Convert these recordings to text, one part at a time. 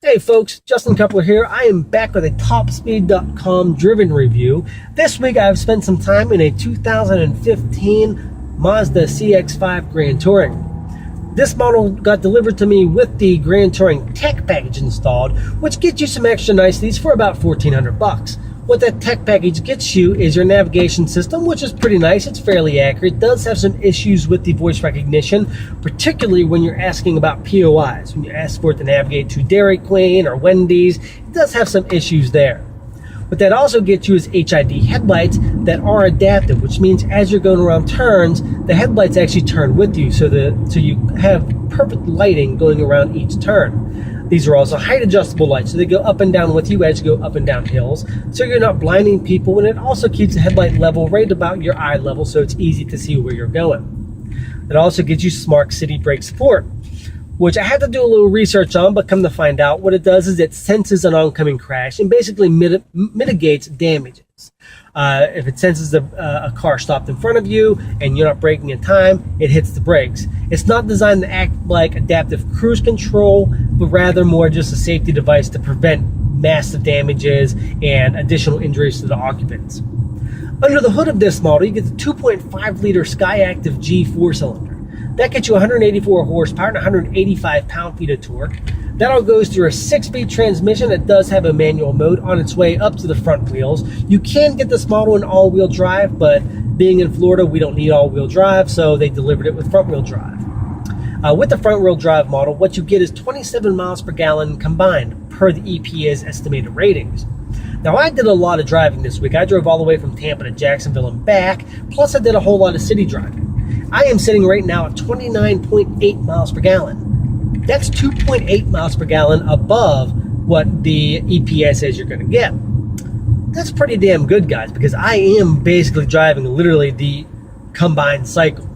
Hey folks, Justin Cupler here. I am back with a TopSpeed.com driven review. This week I've spent some time in a 2015 Mazda CX-5 Grand Touring. This model got delivered to me with the Grand Touring tech package installed, which gets you some extra niceties for about $1,400. What that tech package gets you is your navigation system, which is pretty nice. It's fairly accurate. It does have some issues with the voice recognition, particularly when you're asking about POIs. When you ask for it to navigate to Dairy Queen or Wendy's, it does have some issues there. What that also gets you is HID headlights that are adaptive, which means as you're going around turns, the headlights actually turn with you, so you have perfect lighting going around each turn. These are also height adjustable lights, so they go up and down with you as you go up and down hills, so you're not blinding people, and it also keeps the headlight level right about your eye level, so it's easy to see where you're going. It also gives you smart city brake support, which I had to do a little research on, but come to find out, what it does is it senses an oncoming crash and basically mitigates damages. If it senses a car stopped in front of you and you're not braking in time, it hits the brakes. It's not designed to act like adaptive cruise control, but rather more just a safety device to prevent massive damages and additional injuries to the occupants. Under the hood of this model, you get the 2.5 liter Skyactiv G 4-cylinder. That gets you 184 horsepower and 185 pound-feet of torque. That all goes through a 6-speed transmission that does have a manual mode on its way up to the front wheels. You can get this model in all-wheel drive, but being in Florida, we don't need all-wheel drive, so they delivered it with front-wheel drive. With the front-wheel drive model, what you get is 27 miles per gallon combined per the EPA's estimated ratings. Now, I did a lot of driving this week. I drove all the way from Tampa to Jacksonville and back, plus I did a whole lot of city driving. I am sitting right now at 29.8 miles per gallon. That's 2.8 miles per gallon above what the EPA says you're going to get. That's pretty damn good, guys, because I am basically driving literally the combined cycle.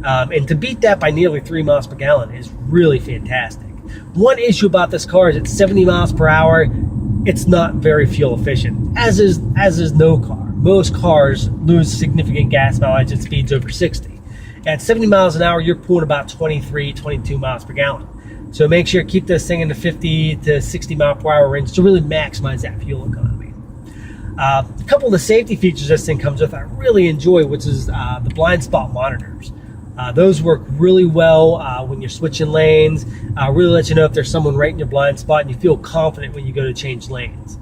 And to beat that by nearly 3 miles per gallon is really fantastic. One issue about this car is at 70 miles per hour, it's not very fuel efficient, as is no car. Most cars lose significant gas mileage at speeds over 60. At 70 miles an hour, you're pulling about 23, 22 miles per gallon. So make sure you keep this thing in the 50 to 60 mile per hour range to really maximize that fuel economy. A couple of the safety features this thing comes with I really enjoy, which is the blind spot monitors. Those work really well when you're switching lanes, really let you know if there's someone right in your blind spot, and you feel confident when you go to change lanes.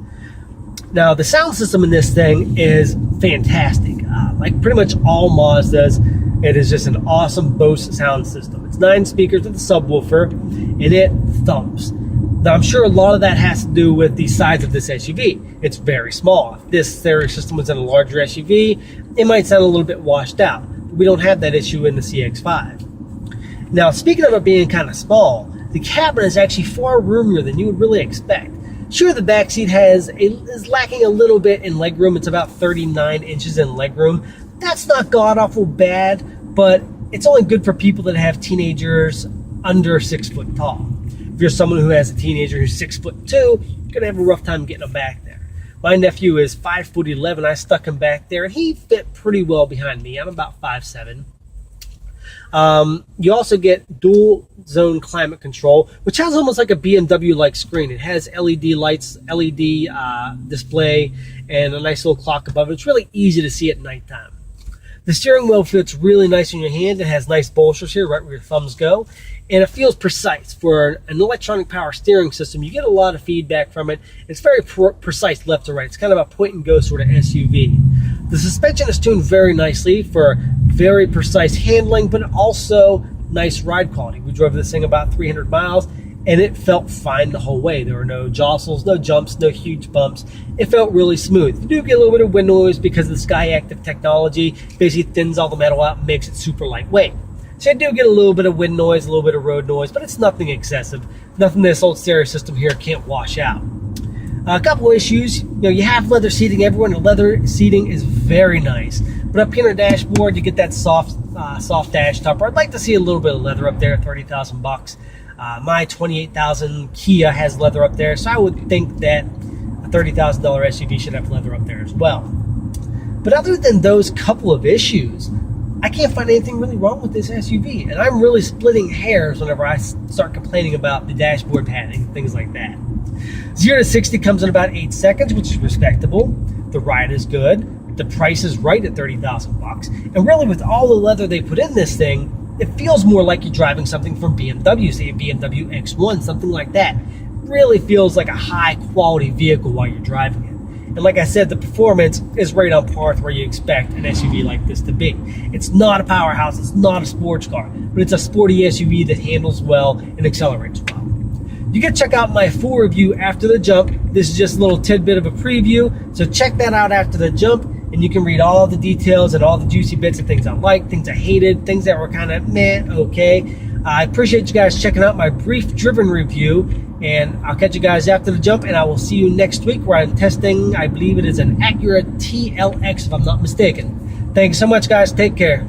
Now, the sound system in this thing is fantastic. Like pretty much all Mazdas, it is just an awesome Bose sound system. It's 9 speakers with a subwoofer, and it thumps. Now, I'm sure a lot of that has to do with the size of this SUV. It's very small. If this stereo system was in a larger SUV, it might sound a little bit washed out. We don't have that issue in the CX-5. Now, speaking of it being kind of small, the cabin is actually far roomier than you would really expect. Sure, the back seat is lacking a little bit in legroom. It's about 39 inches in legroom. That's not god-awful bad, but it's only good for people that have teenagers under 6 foot tall. If you're someone who has a teenager who's 6'2", you're gonna have a rough time getting them back there. My nephew is 5'11". I stuck him back there, and he fit pretty well behind me. I'm about 5'7". You also get dual zone climate control, which has almost like a BMW-like screen. It has LED lights, LED display, and a nice little clock above it. It's really easy to see at nighttime. The steering wheel fits really nice in your hand. It has nice bolsters here, right where your thumbs go, and it feels precise. For an electronic power steering system, you get a lot of feedback from it. It's very precise left to right. It's kind of a point-and-go sort of SUV. The suspension is tuned very nicely for very precise handling, but also nice ride quality. We drove this thing about 300 miles, and it felt fine the whole way. There were no jostles, no jumps, no huge bumps. It felt really smooth. You do get a little bit of wind noise because of the Skyactiv technology. Basically thins all the metal out and makes it super lightweight. So you do get a little bit of wind noise, a little bit of road noise, but it's nothing excessive. Nothing this old stereo system here can't wash out. A couple of issues. You have leather seating everywhere, and the leather seating is very nice. But up here on the dashboard, you get that soft dash topper. I'd like to see a little bit of leather up there at $30,000. My $28,000 Kia has leather up there, so I would think that a $30,000 SUV should have leather up there as well. But other than those couple of issues, I can't find anything really wrong with this SUV, and I'm really splitting hairs whenever I start complaining about the dashboard padding, things like that. 0 to 60 comes in about 8 seconds, which is respectable. The ride is good. The price is right at $30,000. And really, with all the leather they put in this thing, it feels more like you're driving something from BMW, say a BMW X1, something like that. Really feels like a high quality vehicle while you're driving it. And like I said, the performance is right on par with where you expect an SUV like this to be. It's not a powerhouse, it's not a sports car, but it's a sporty SUV that handles well and accelerates well. You can check out my full review after the jump. This is just a little tidbit of a preview, so check that out after the jump, and you can read all the details and all the juicy bits of things I liked, things I hated, things that were kind of meh, okay. I appreciate you guys checking out my brief driven review, and I'll catch you guys after the jump, and I will see you next week where I'm testing, I believe it is an Acura TLX if I'm not mistaken. Thanks so much, guys. Take care.